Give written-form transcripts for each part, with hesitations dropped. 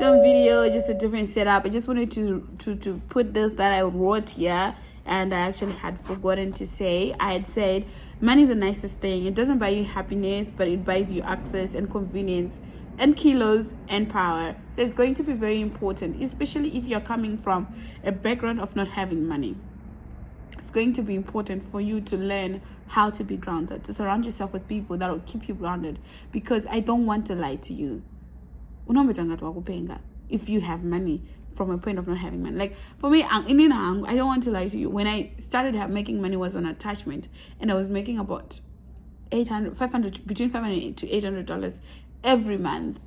some video, just a different setup. I just wanted to put this that I wrote here, and I actually had forgotten to say. I had said money is the nicest thing. It doesn't buy you happiness, but it buys you access and convenience and kilos and power. So it's going to be very important, especially if you're coming from a background of not having money. It's going to be important for you to learn how to be grounded, to surround yourself with people that will keep you grounded, because I don't want to lie to you. If you have money from a point of not having money, like for me, I don't want to lie to you. When I started making money was on attachment, and I was making about between $500 to $800 every month,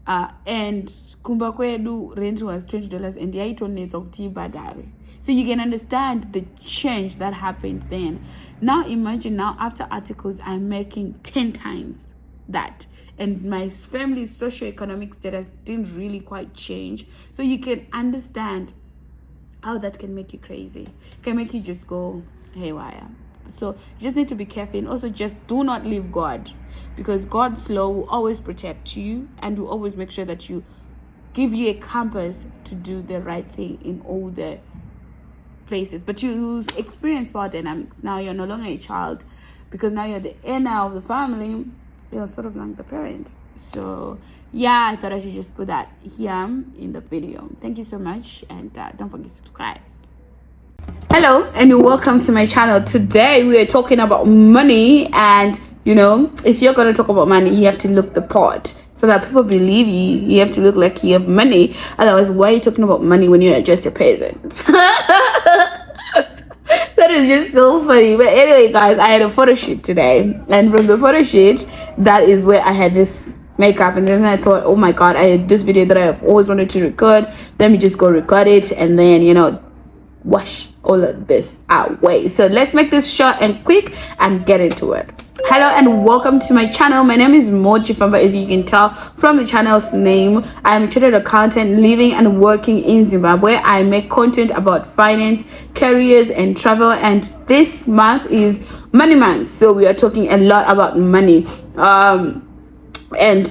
and kumbakwedu rent was $20, and the badari. So you can understand the change that happened then. Now imagine now after articles I'm making 10 times that, and my family's socioeconomic status didn't really quite change. So you can understand how that can make you crazy. It can make you just go haywire. So you just need to be careful, and also just do not leave God, because God's law will always protect you and will always make sure that you give you a compass to do the right thing in all the places. But you experience power dynamics. Now you're no longer a child, because now you're the heir of the family. You're sort of like the parent. So yeah, I thought I should just put that here in the video. Thank you so much, and don't forget to subscribe. Hello and welcome to my channel. Today we are talking about money, and if you're going to talk about money, you have to look the part so that people believe you. You have to look like you have money. Otherwise, why are you talking about money when you're just a peasant? That is just so funny. But anyway, guys, I had a photo shoot today, and from the photo shoot, that is where I had this makeup, and then I thought, oh my god, I had this video that I've always wanted to record. Let me just go record it, and then wash all of this away. So let's make this short and quick and get into it. Hello and welcome to my channel. My name is Mochi Famba. As you can tell from the channel's name, I am a chartered accountant living and working in Zimbabwe. I make content about finance, careers, and travel, and this month is money month, so we are talking a lot about money. And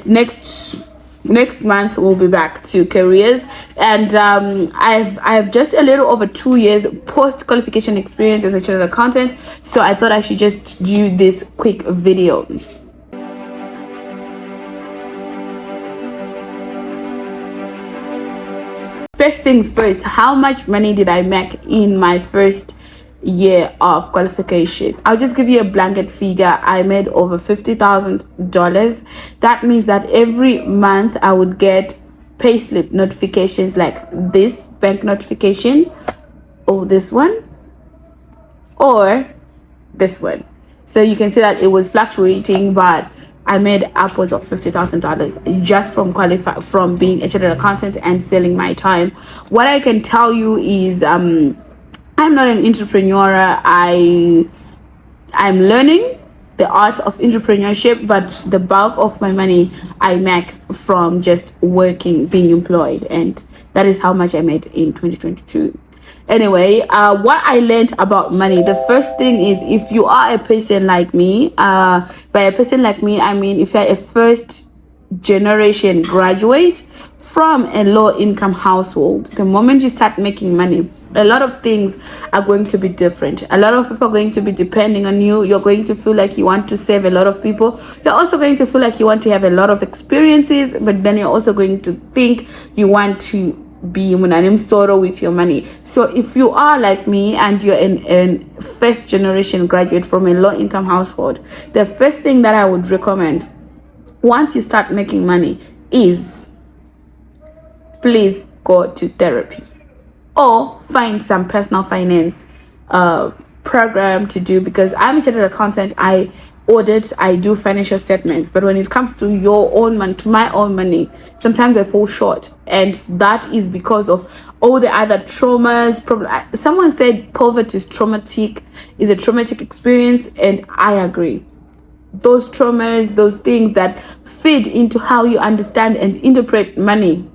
next month we'll be back to careers, and I've just a little over 2 years post qualification experience as a chartered accountant, so I thought I should just do this quick video. First things first, how much money did I make in my first year of qualification? I'll just give you a blanket figure. I made over $50,000. That means that every month I would get payslip notifications like this bank notification, or this one, or this one. So you can see that it was fluctuating, but I made upwards of $50,000 just from being a chartered accountant and selling my time. What I can tell you is I'm not an entrepreneur. I'm learning the art of entrepreneurship, but the bulk of my money I make from just working, being employed, and that is how much I made in 2022. Anyway, what I learned about money, the first thing is, if you are a person like me, by a person like me, I mean if you're a first generation graduate from a low income household, the moment you start making money, a lot of things are going to be different. A lot of people are going to be depending on you. You're going to feel like you want to save a lot of people. You're also going to feel like you want to have a lot of experiences, but then you're also going to think you want to be soro with your money. So if you are like me and you're a first generation graduate from a low income household, the first thing that I would recommend once you start making money is, please go to therapy or find some personal finance program to do, because I'm a chartered accountant. I audit, I do financial statements, but when it comes to your own money, to my own money, sometimes I fall short, and that is because of all the other traumas. Someone said poverty is a traumatic experience, and I agree. Those traumas, those things that feed into how you understand and interpret money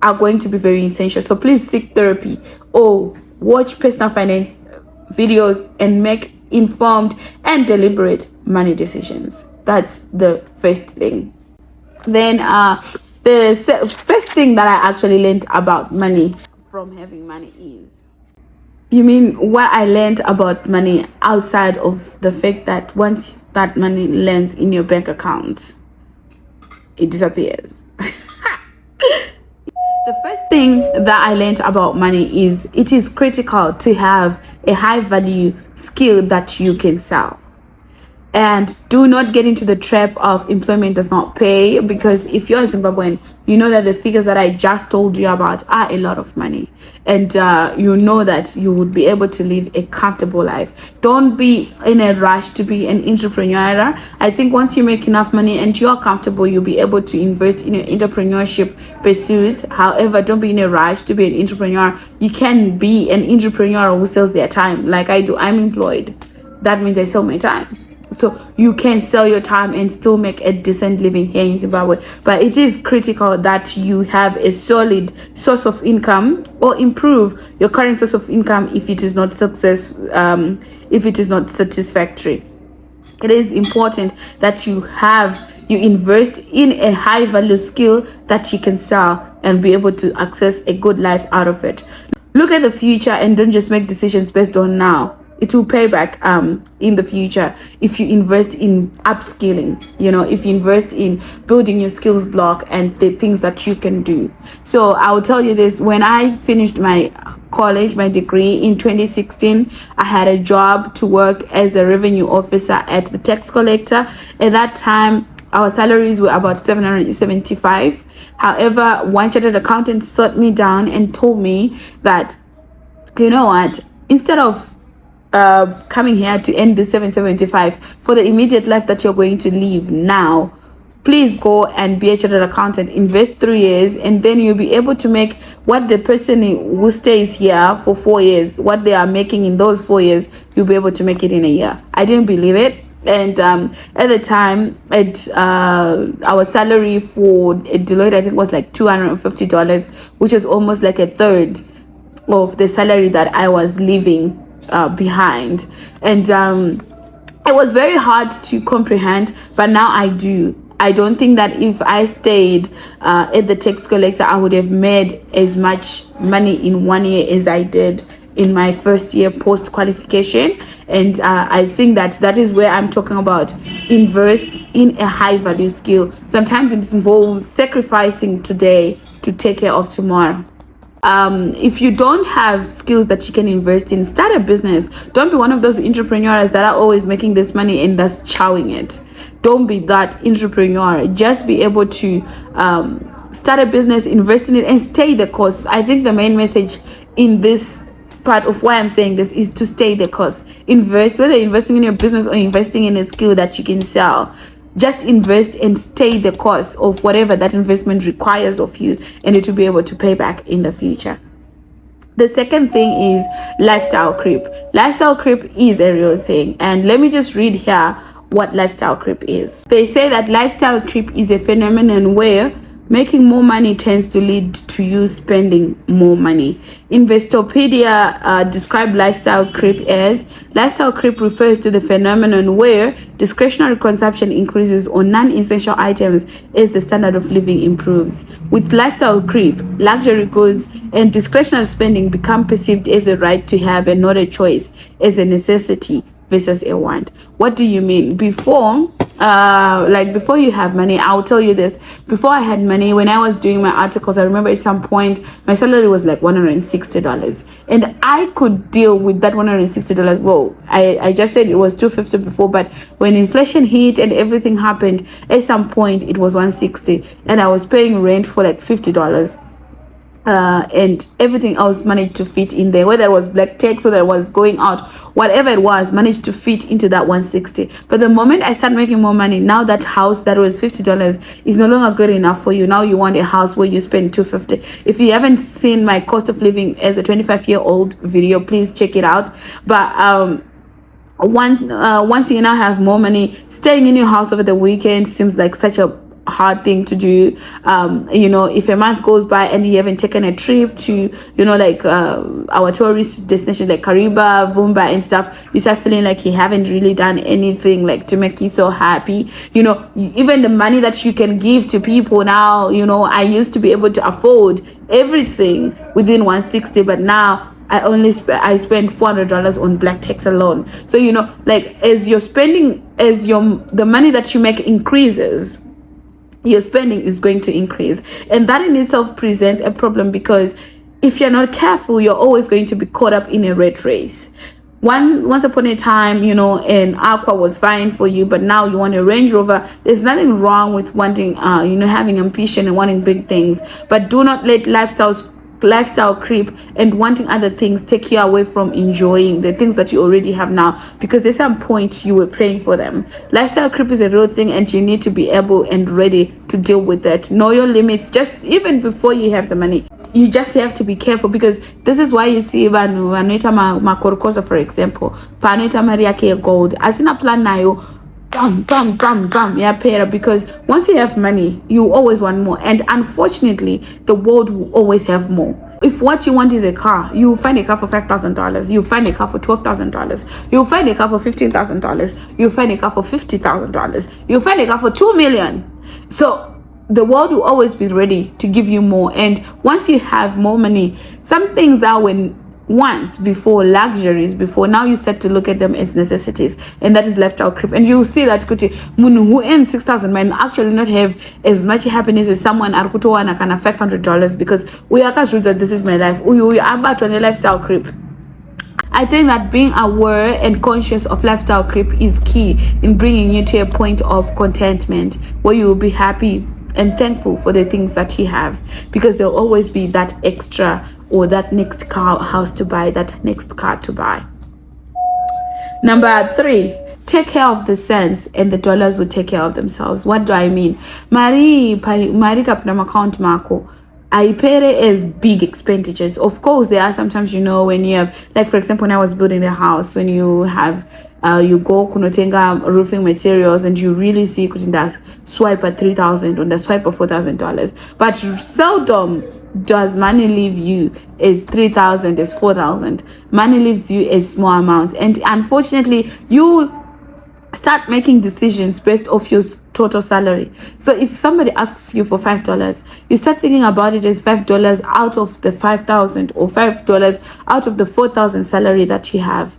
are going to be very essential. So please seek therapy or watch personal finance videos and make informed and deliberate money decisions. That's the first thing. Then first thing that I actually learned about money from having money is, you mean what I learned about money outside of the fact that once that money lands in your bank account, it disappears? The first thing that I learned about money is it is critical to have a high value skill that you can sell. And do not get into the trap of employment does not pay, because if you're a Zimbabwean, you know that the figures that I just told you about are a lot of money, and you know that you would be able to live a comfortable life. Don't be in a rush to be an entrepreneur. I think once you make enough money and you're comfortable, you'll be able to invest in your entrepreneurship pursuits. However, don't be in a rush to be an entrepreneur. You can be an entrepreneur who sells their time like I do. I'm employed. That means I sell my time. So you can sell your time and still make a decent living here in Zimbabwe. But it is critical that you have a solid source of income, or improve your current source of income if it is not if it is not satisfactory. It is important that you invest in a high value skill that you can sell and be able to access a good life out of it. Look at the future and don't just make decisions based on now. It will pay back in the future if you invest in upskilling, if you invest in building your skills block and the things that you can do. So I will tell you this: when I finished my college, my degree in 2016, I had a job to work as a revenue officer at the tax collector. At that time, our salaries were about 775. However, one chartered accountant sat me down and told me that, you know what, instead of coming here to end the 775 for the immediate life that you're going to live now, please go and be a chartered accountant, invest 3 years, and then you'll be able to make what the person who stays here for 4 years, what they are making in those 4 years, you'll be able to make it in a year. I didn't believe it. And at the time, our salary for Deloitte, I think, was like $250, which is almost like a third of the salary that I was leaving behind. And it was very hard to comprehend, but now I do. I don't think that if I stayed at the tax collector, I would have made as much money in 1 year as I did in my first year post qualification. And I think that is where I'm talking about invest in a high value skill. Sometimes it involves sacrificing today to take care of tomorrow. If you don't have skills that you can invest in, start a business. Don't be one of those entrepreneurs that are always making this money and that's chowing it. Don't be that entrepreneur. Just be able to start a business, invest in it, and stay the course. I think the main message in this part of why I'm saying this is to stay the course. Invest, whether you're investing in your business or investing in a skill that you can sell. Just invest and stay the course of whatever that investment requires of you, and it will be able to pay back in the future. The second thing is lifestyle creep. Lifestyle creep is a real thing, and let me just read here what lifestyle creep is. They say that lifestyle creep is a phenomenon where making more money tends to lead to you spending more money. Investopedia described lifestyle creep as: lifestyle creep refers to the phenomenon where discretionary consumption increases on non-essential items as the standard of living improves. With lifestyle creep, luxury goods and discretionary spending become perceived as a right to have and not a choice, as a necessity versus a want. What do you mean? Before you have money, I'll tell you this. Before I had money, when I was doing my articles, I remember at some point my salary was like $160, and I could deal with that $160. Well, I just said it was $250 before, but when inflation hit and everything happened, at some point it was $160, and I was paying rent for like $50. And everything else managed to fit in there, whether it was black tax, whether it was going out, whatever it was, managed to fit into that 160. But the moment I start making more money, now that house that was $50 is no longer good enough for you. Now you want a house where you spend $250. If you haven't seen my cost of living as a 25-year-old video, please check it out. But once you now have more money, staying in your house over the weekend seems like such a hard thing to do. If a month goes by and you haven't taken a trip to, like our tourist destination like Kariba, Vumba and stuff, you start feeling like you haven't really done anything like to make you so happy. Even the money that you can give to people now, I used to be able to afford everything within 160, but now I spend $400 on black tax alone. So like as you're spending, the money that you make increases, your spending is going to increase, and that in itself presents a problem, because if you're not careful, you're always going to be caught up in a rat race. Once upon a time, an Aqua was fine for you, but now you want a Range Rover. There's nothing wrong with wanting, having ambition and wanting big things, but do not let lifestyle creep and wanting other things take you away from enjoying the things that you already have now, because at some point you were praying for them. Lifestyle creep is a real thing, and you need to be able and ready to deal with that. Know your limits, just even before you have the money. You just have to be careful, because this is why you see vanhu vanoita makorokosa, for example, panoita mari yake gold asina plan nayo, bam, yeah, pera, because once you have money, you always want more, and unfortunately the world will always have more. If what you want is a car, you find a car for $5,000, you find a car for $12,000, you find a car for $15,000, you find a car for $50,000, you find a car for $2 million. So the world will always be ready to give you more, and once you have more money, some things that when once before luxuries before, now you start to look at them as necessities, and that is lifestyle creep. And you see that kuti munu who earns 6,000 might actually not have as much happiness as someone arkutowana kana $500, because we are that this is my life. We are about on a lifestyle creep. I think that being aware and conscious of lifestyle creep is key in bringing you to a point of contentment where you will be happy and thankful for the things that you have, because there'll always be that extra or that next house to buy, that next car to buy. Number 3, take care of the cents and the dollars will take care of themselves. What do I mean? Mari kapna account mako, I pay it as big expenditures. Of course, there are sometimes, when you have, like for example, when I was building the house, when you have you go kunotenga roofing materials and you really see that swipe at $3,000 on the swipe of $4,000, but seldom does money leave you as $3,000, as $4,000. Money leaves you a small amount, and unfortunately you start making decisions based off your total salary. So if somebody asks you for $5, you start thinking about it as $5 out of the $5,000 or $5 out of the $4,000 salary that you have,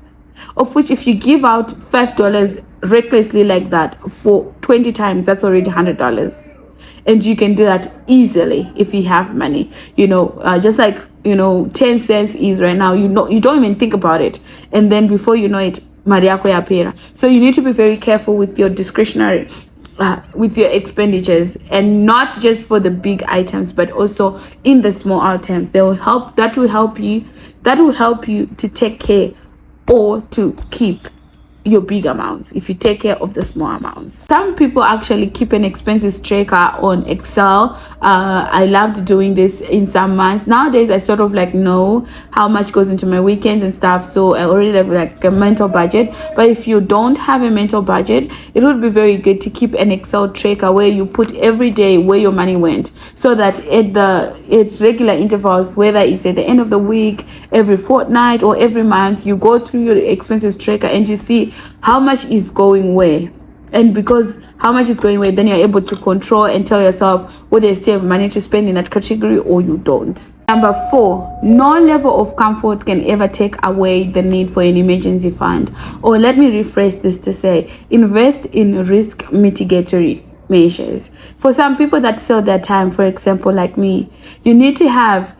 of which if you give out $5 recklessly like that for 20 times, that's already $100. And you can do that easily if you have money, just like 10 cents is right now, you don't even think about it, and then before you know it, Mariako ya pera. So you need to be very careful with your discretionary with your expenditures, and not just for the big items but also in the small items. That will help you to take care or to keep your big amounts if you take care of the small amounts. Some people actually keep an expenses tracker on Excel. I loved doing this in some months. Nowadays I sort of know how much goes into my weekends and stuff, so I already have like a mental budget. But if you don't have a mental budget, it would be very good to keep an Excel tracker where you put every day where your money went, so that it's regular intervals, whether it's at the end of the week, every fortnight, or every month, you go through your expenses tracker and you see how much is going where. And because how much is going where, then you're able to control and tell yourself whether you still have money to spend in that category or you don't. Number 4, no level of comfort can ever take away the need for an emergency fund. Or let me rephrase this to say, invest in risk mitigatory measures. For some people that sell their time, for example, like me, you need to have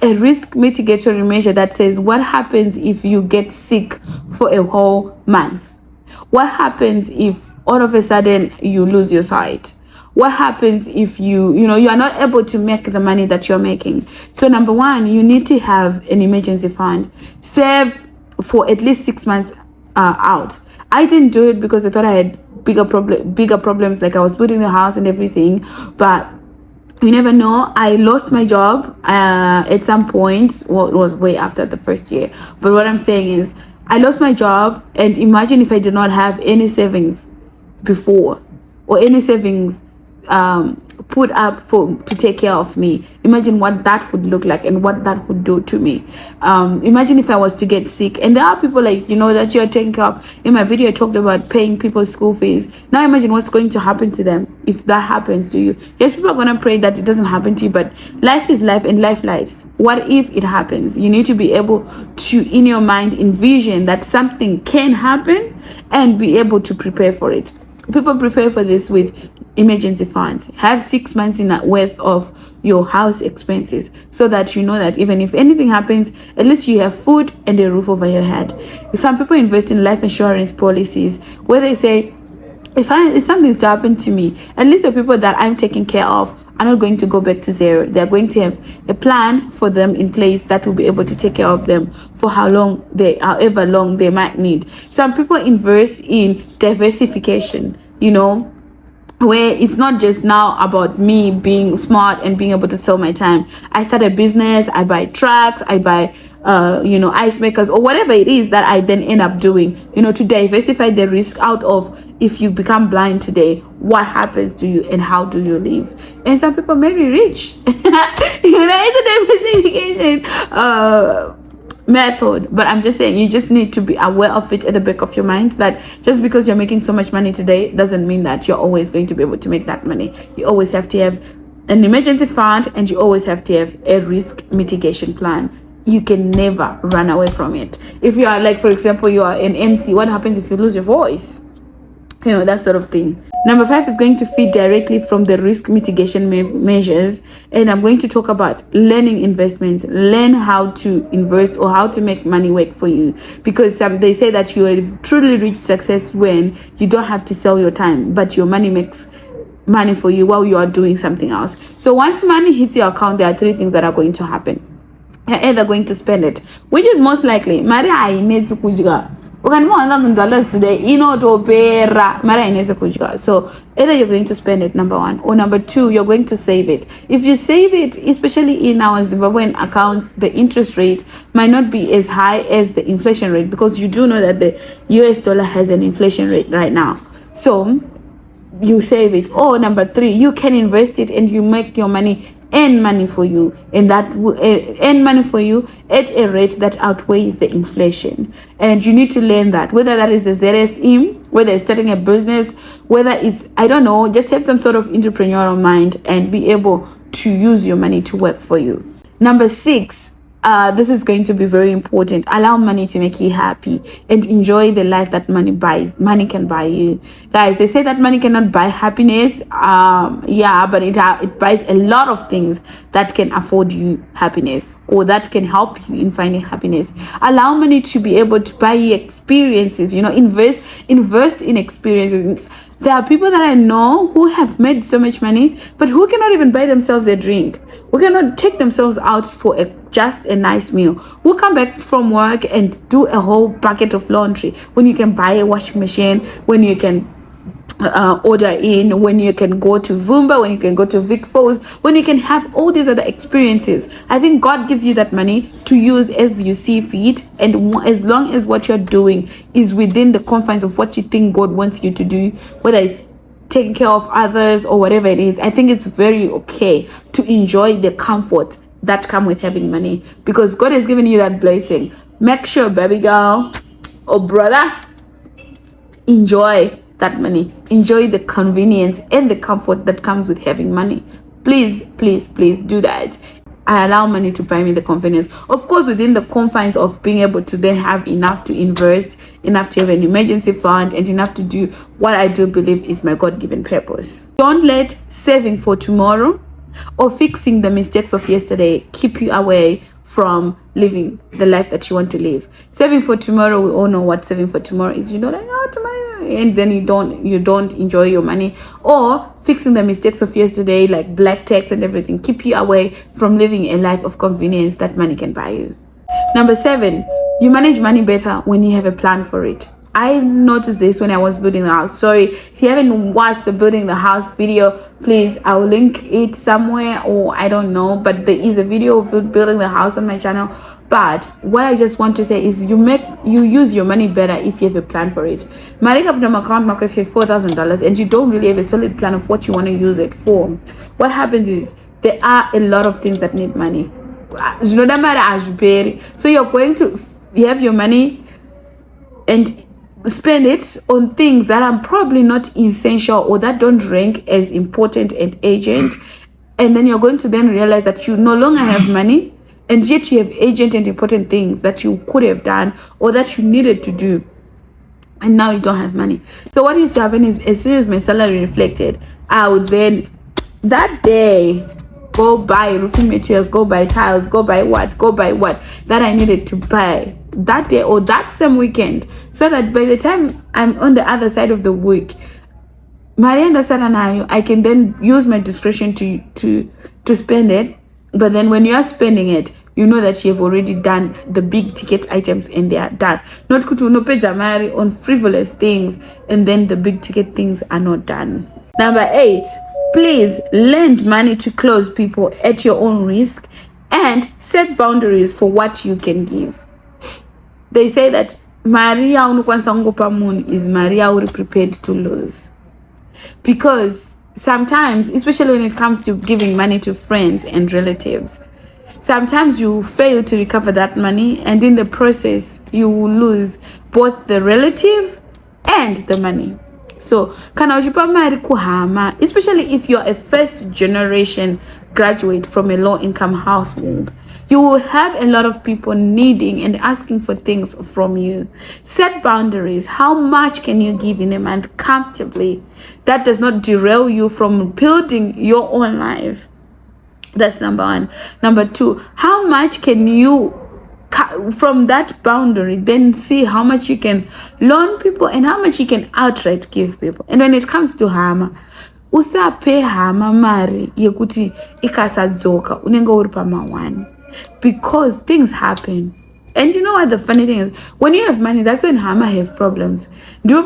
a risk mitigatory measure that says, what happens if you get sick for a whole month? What happens if all of a sudden you lose your sight? What happens if you are not able to make the money that you're making? So number 1, you need to have an emergency fund. Save for at least 6 months out. I didn't do it because I thought I had bigger problems, like I was building the house and everything, but you never know. I lost my job at some point. Well, it was way after the first year. But what I'm saying is, I lost my job, and imagine if I did not have any savings before, or any savings put up for to take care of me. Imagine what that would look like and what that would do to me. Imagine if I was to get sick, and there are people like that you're taking care of. In my video I talked about paying people's school fees. Now imagine what's going to happen to them if that happens to you. Yes, people are going to pray that it doesn't happen to you, but life is life and lives. What if it happens? You need to be able to, in your mind, envision that something can happen and be able to prepare for it. People prepare for this with emergency funds. Have 6 months in worth of your house expenses, so that you know that even if anything happens, at least you have food and a roof over your head. Some people invest in life insurance policies where they say, if something's to happen to me, at least the people that I'm taking care of are not going to go back to zero. They're going to have a plan for them in place that will be able to take care of them for however long they might need. Some people invest in diversification, where it's not just now about me being smart and being able to sell my time. I start a business, I buy trucks, I buy ice makers, or whatever it is that I then end up doing, to diversify the risk out of, if you become blind today, what happens to you and how do you live? And some people marry rich. It's a diversification method. But I'm just saying, you just need to be aware of it at the back of your mind, that just because you're making so much money today doesn't mean that you're always going to be able to make that money. You always have to have an emergency fund, and you always have to have a risk mitigation plan. You can never run away from it. If you are, like, for example, you are an MC, what happens if you lose your voice? That sort of thing. Number 5 is going to feed directly from the risk mitigation measures, and I'm going to talk about learning investments. Learn how to invest or how to make money work for you, because they say that you will truly reach success when you don't have to sell your time, but your money makes money for you while you are doing something else. So once money hits your account, there are 3 things that are going to happen. You're either going to spend it, which is most likely. Mari I need to kujiga. $1,000 today, to pay Mari I need to kujiga. So either you're going to spend it, number 1, or number 2, you're going to save it. If you save it, especially in our Zimbabwean accounts, the interest rate might not be as high as the inflation rate, because you do know that the US dollar has an inflation rate right now. So you save it. Or number 3, you can invest it and you make your money earn money for you, and that will earn money for you at a rate that outweighs the inflation. And you need to learn that, whether that is the ZSM, whether it's starting a business, whether it's, I don't know, just have some sort of entrepreneurial mind and be able to use your money to work for you. Number 6, this is going to be very important. Allow money to make you happy and enjoy the life that money buys. Money can buy you. Guys, they say that money cannot buy happiness. But it buys a lot of things that can afford you happiness, or that can help you in finding happiness. Allow money to be able to buy you experiences. Invest in experiences. There are people that I know who have made so much money, but who cannot even buy themselves a drink, who cannot take themselves out for just a nice meal, who come back from work and do a whole bucket of laundry, when you can buy a washing machine, when you can order in, when you can go to Vumba, when you can go to Vic Falls, when you can have all these other experiences. I think God gives you that money to use as you see fit, and as long as what you're doing is within the confines of what you think God wants you to do, whether it's taking care of others or whatever it is, I think it's very okay to enjoy the comfort that come with having money, because God has given you that blessing. Make sure, baby girl or brother, enjoy that money. Enjoy the convenience and the comfort that comes with having money. Please do that. I allow money to buy me the convenience, of course, within the confines of being able to then have enough to invest, enough to have an emergency fund, and enough to do what I do believe is my God-given purpose. Don't let saving for tomorrow or fixing the mistakes of yesterday keep you away from living the life that you want to live. Saving for tomorrow, we all know what saving for tomorrow is. Tomorrow, and then you don't enjoy your money. Or fixing the mistakes of yesterday, like black tax and everything, keep you away from living a life of convenience that money can buy you. Number 7, you manage money better when you have a plan for it. I noticed this when I was building the house. Sorry, if you haven't watched the building the house video, please, I will link it somewhere, or I don't know, but there is a video of building the house on my channel. But what I just want to say is you use your money better if you have a plan for it. My account market if you have $4,000 and you don't really have a solid plan of what you want to use it for. What happens is there are a lot of things that need money. So you have your money and spend it on things that are probably not essential or that don't rank as important and urgent, and then you're going to then realize that you no longer have money, and yet you have urgent and important things that you could have done or that you needed to do, and now you don't have money. So what used to happen is, as soon as my salary reflected, I would then that day go buy roofing materials, go buy tiles, go buy what that I needed to buy that day or that same weekend, so that by the time I'm on the other side of the week, Marianda said, and I can then use my discretion to spend it. But then when you are spending it, you know that you have already done the big ticket items and they are done. Not kutu no pay jamari on frivolous things and then the big ticket things are not done. Number 8, please lend money to close people at your own risk and set boundaries for what you can give. They say that Maria unukwansangopa moon is Maria already prepared to lose. Because sometimes, especially when it comes to giving money to friends and relatives, sometimes you fail to recover that money, and in the process you will lose both the relative and the money. So especially if you're a first generation graduate from a low income household, you will have a lot of people needing and asking for things from you. Set boundaries. How much can you give in a month comfortably that does not derail you from building your own life? That's number 1. Number 2, how much can you, from that boundary, then see how much you can loan people and how much you can outright give people. And when it comes to hama, usape hama mari yekuti ikasadzoka unenge uri pamawani, because things happen. And you know what the funny thing is, when you have money, that's when hama have problems. Ndipo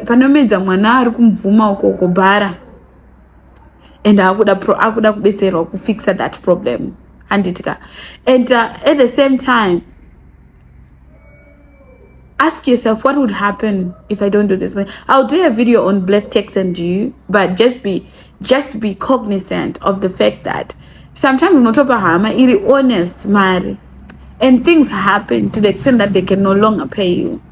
panomedza mwana ari kumvuma uko kubara, and akuda kubetserwa kufixa that problem. And at the same time, ask yourself, what would happen if I don't do this? I'll do a video on black text and you, but just be cognizant of the fact that sometimes not hama iri honest mari, and things happen to the extent that they can no longer pay you.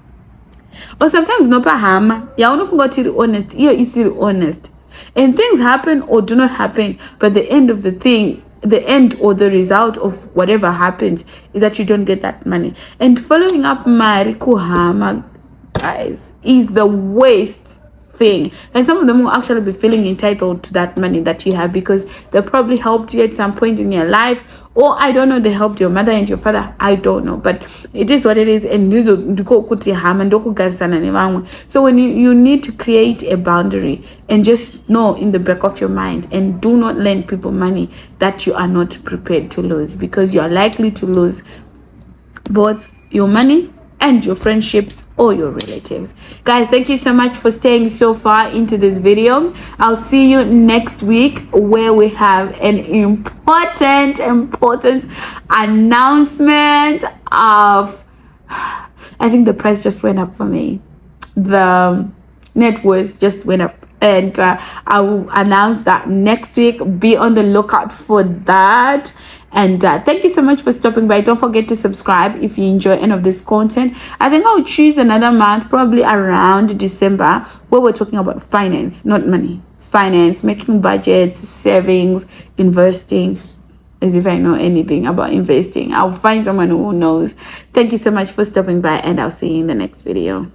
Or sometimes no hama ya unofunga iri honest, iyo isiri honest, and things happen or do not happen, but the end of the thing, the end or the result of whatever happens is that you don't get that money. And following up mari kuhama, guys, is the waste thing. And some of them will actually be feeling entitled to that money that you have because they probably helped you at some point in your life, or I don't know, they helped your mother and your father, I don't know, but it is what it is. And so when you need to create a boundary, and just know in the back of your mind, and do not lend people money that you are not prepared to lose, because you are likely to lose both your money and your friendships or your relatives. Guys, thank you so much for staying so far into this video. I'll see you next week, where we have an important announcement of, I think the price just went up for me. The net worth just went up, and I will announce that next week. Be on the lookout for that. And thank you so much for stopping by. Don't forget to subscribe if you enjoy any of this content. I think I'll choose another month, probably around December, where we're talking about finance, not money. Finance, making budgets, savings, investing. As if I know anything about investing. I'll find someone who knows. Thank you so much for stopping by, and I'll see you in the next video.